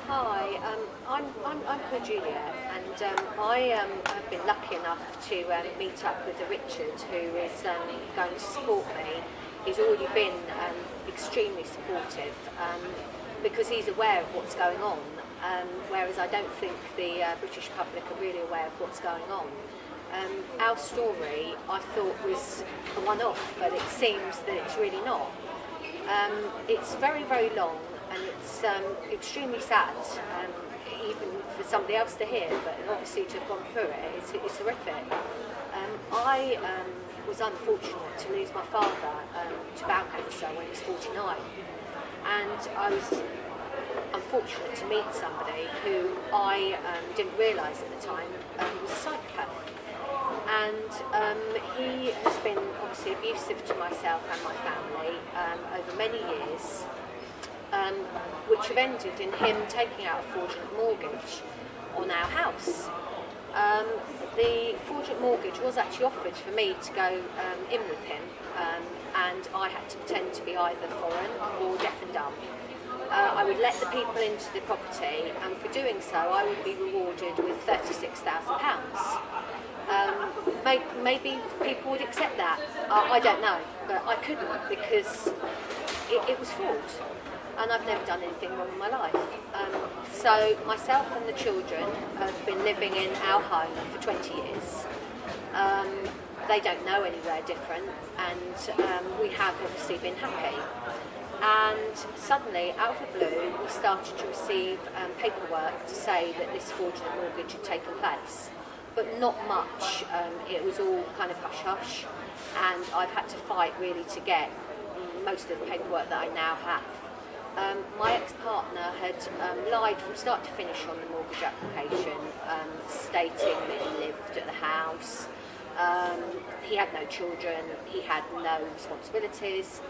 Hi, I'm called Juliette, and I have been lucky enough to meet up with Richard, who is going to support me. He's already been extremely supportive because he's aware of what's going on, whereas I don't think the British public are really aware of what's going on. Our story, I thought, was a one-off, but it seems that it's really not. It's very, very long, and it's extremely sad, even for somebody else to hear, but obviously to have gone through it, it's horrific. I was unfortunate to lose my father to bowel cancer when he was 49, and I was unfortunate to meet somebody who I didn't realise at the time was a psychopath. And he has been obviously abusive to myself and my family over many years, which have ended in him taking out a fraudulent mortgage on our house. The fraudulent mortgage was actually offered for me to go in with him, and I had to pretend to be either foreign or deaf and dumb. I would let the people into the property, and for doing so I would be rewarded with £36,000. Maybe people would accept that. I don't know, but I couldn't, because it was fraud, and I've never done anything wrong in my life. So myself and the children have been living in our home for 20 years. They don't know anywhere different, and we have obviously been happy. And suddenly, out of the blue, we started to receive paperwork to say that this fraudulent mortgage had taken place. But not much. It was all kind of hush-hush, and I've had to fight really to get most of the paperwork that I now have. My ex-partner had lied from start to finish on the mortgage application, stating that he lived at the house, he had no children, he had no responsibilities,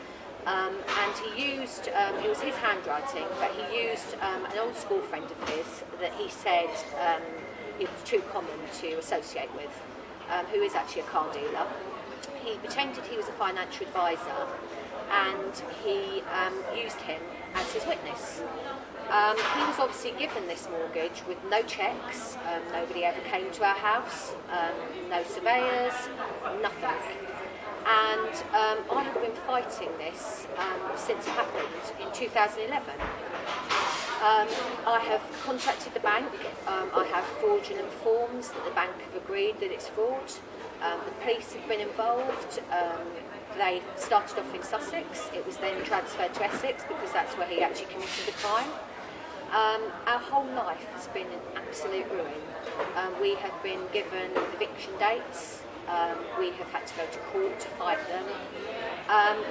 and he used, it was his handwriting, but he used an old school friend of his that he said it was too common to associate with, who is actually a car dealer. He pretended he was a financial advisor, and he used him as his witness. He was obviously given this mortgage with no checks, nobody ever came to our house, no surveyors, nothing. And I have been fighting this since it happened in 2011. I have contacted the bank. I have fraudulent forms that the bank have agreed that it's fraud. The police have been involved. They started off in Sussex. It was then transferred to Essex because that's where he actually committed the crime. Our whole life has been an absolute ruin. We have been given eviction dates. We have had to go to court to fight them,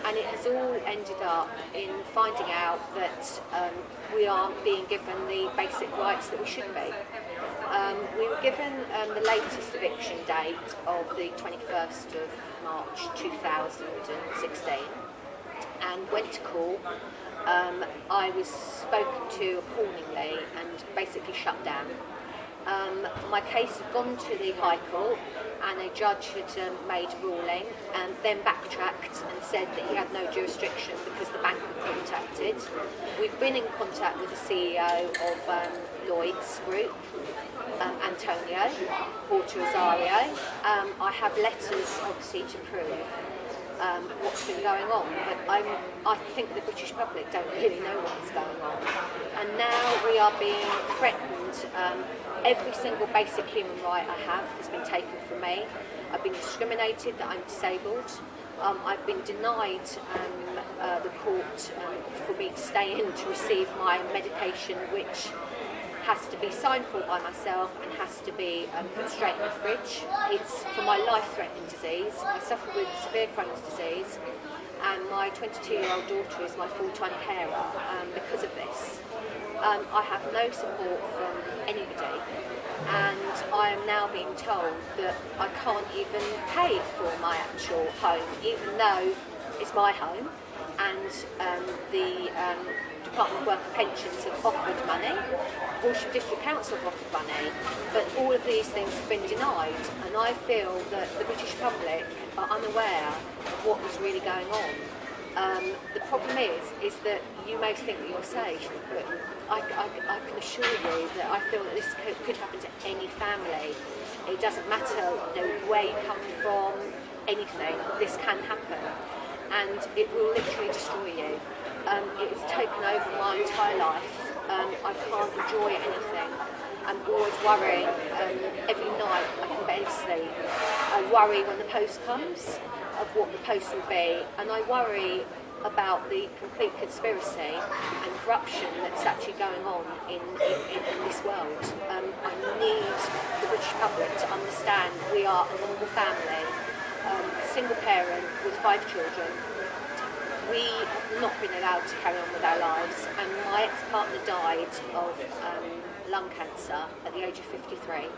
and it has all ended up in finding out that we aren't being given the basic rights that we should be. We were given the latest eviction date of the 21st of March 2016 and went to court. I was spoken to appallingly and basically shut down. My case had gone to the High Court, and a judge had made a ruling and then backtracked and said that he had no jurisdiction because the bank had contacted. We've been in contact with the CEO of Lloyd's Group, Antonio Porto-Rosario. I have letters obviously to prove what's been going on, but I think the British public don't really know what's going on. And now we are being threatened. Every single basic human right I have has been taken from me. I've been discriminated that I'm disabled. I've been denied the court for me to stay in to receive my medication, which has to be signed for by myself and has to be put straight in the fridge. It's for my life-threatening disease. I suffer with severe Crohn's disease, and my 22-year-old daughter is my full-time carer because of this. I have no support from anybody, and I am now being told that I can't even pay for my actual home, even though it's my home, and the Department of Work and Pensions have offered money, Horsham District Council have offered money, but all of these things have been denied, and I feel that the British public are unaware of what was really going on. The problem is that you may think that you're safe, but I can assure you that I feel that this could happen to any family. It doesn't matter, where you come from, anything, this can happen, and it will literally destroy you. It's taken over my entire life. I can't enjoy anything. I'm always worrying. Every night I can barely sleep. I worry when the post comes of what the post will be, and I worry about the complete conspiracy and corruption that's actually going on in this world. I need the British public to understand we are a normal family, a single parent with 5 children. We have not been allowed to carry on with our lives, and my ex-partner died of lung cancer at the age of 53.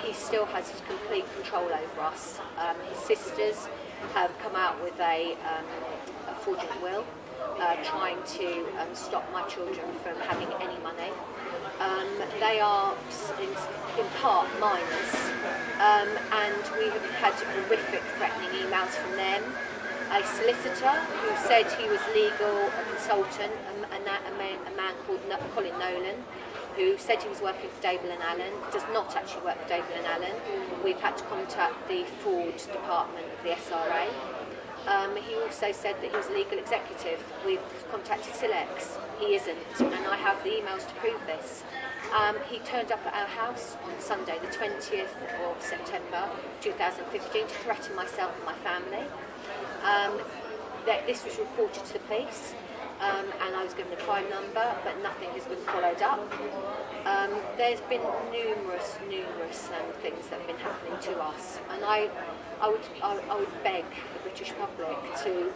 He still has complete control over us. His sisters have come out with a fraudulent will, trying to stop my children from having any money. They are in part minors, and we have had horrific threatening emails from them. A solicitor who said he was legal consultant, a man called Colin Nolan, who said he was working for Dable and Allen, does not actually work for Dable and Allen. We've had to contact the fraud department of the SRA. He also said that he was a legal executive. We've contacted Silex. He isn't, and I have the emails to prove this. He turned up at our house on Sunday, the 20th of September 2015, to threaten myself and my family. This was reported to the police, and I was given a crime number, but nothing has been followed up. There's been numerous things that have been happening to us, and I would beg the British public to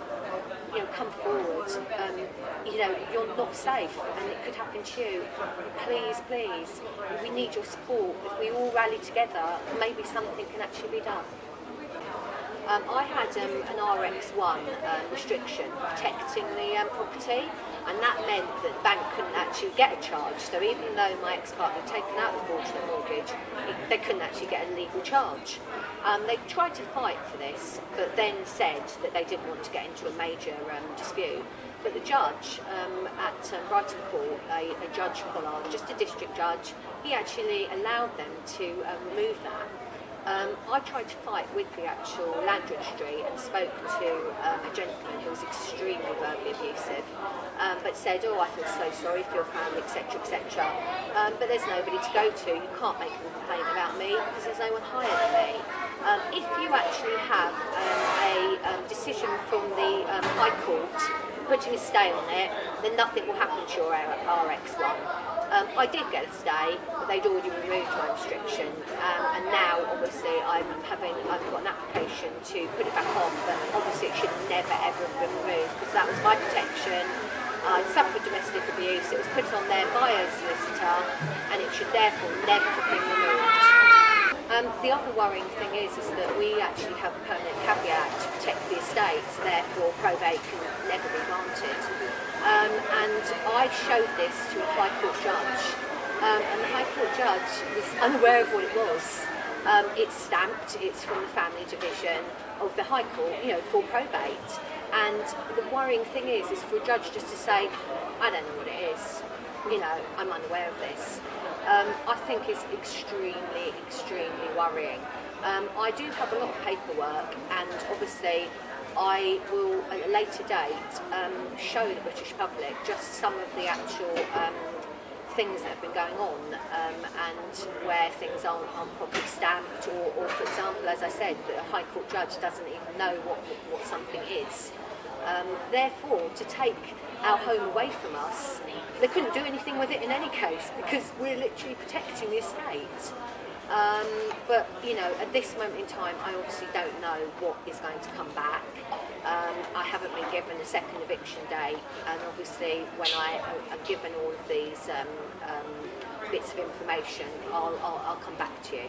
come forward. You're not safe, and it could happen to you. Please, we need your support. If we all rally together, maybe something can actually be done. I had an RX1 restriction protecting the property, and that meant that the bank couldn't actually get a charge. So even though my ex-partner had taken out the fraudulent mortgage, they couldn't actually get a legal charge. They tried to fight for this, but then said that they didn't want to get into a major dispute. But the judge at Brighton Court, a judge Pollard, just a district judge, he actually allowed them to remove that. I tried to fight with the actual land registry and spoke to a gentleman who was extremely verbally abusive, but said, I feel so sorry for your family, etc, etc. But there's nobody to go to. You can't make a complaint about me because there's no one higher than me. If you actually have a decision from the High Court putting a stay on it, then nothing will happen to your RX1. I did get a stay, but they'd already removed my restriction, and now obviously I've got an application to put it back on, but obviously it should never ever have been removed because that was my protection. I'd suffered domestic abuse, it was put on there by a solicitor, and it should therefore never have been removed. The other worrying thing is that we actually have a permanent caveat to protect the estates, therefore probate can never be granted. And I showed this to a High Court judge, and the High Court judge was unaware of what it was. It's stamped, it's from the family division of the High Court, for probate. And the worrying thing is for a judge just to say, I don't know what it is, I'm unaware of this. I think is extremely worrying. I do have a lot of paperwork, and obviously I will, at a later date, show the British public just some of the actual things that have been going on, and where things aren't properly stamped, or for example, as I said, the High Court judge doesn't even know what something is. Therefore, to take our home away from us, they couldn't do anything with it in any case because we're literally protecting the estate. But you know, at this moment in time, I obviously don't know what is going to come back. I haven't been given a second eviction date, and obviously when I am given all of these bits of information, I'll come back to you.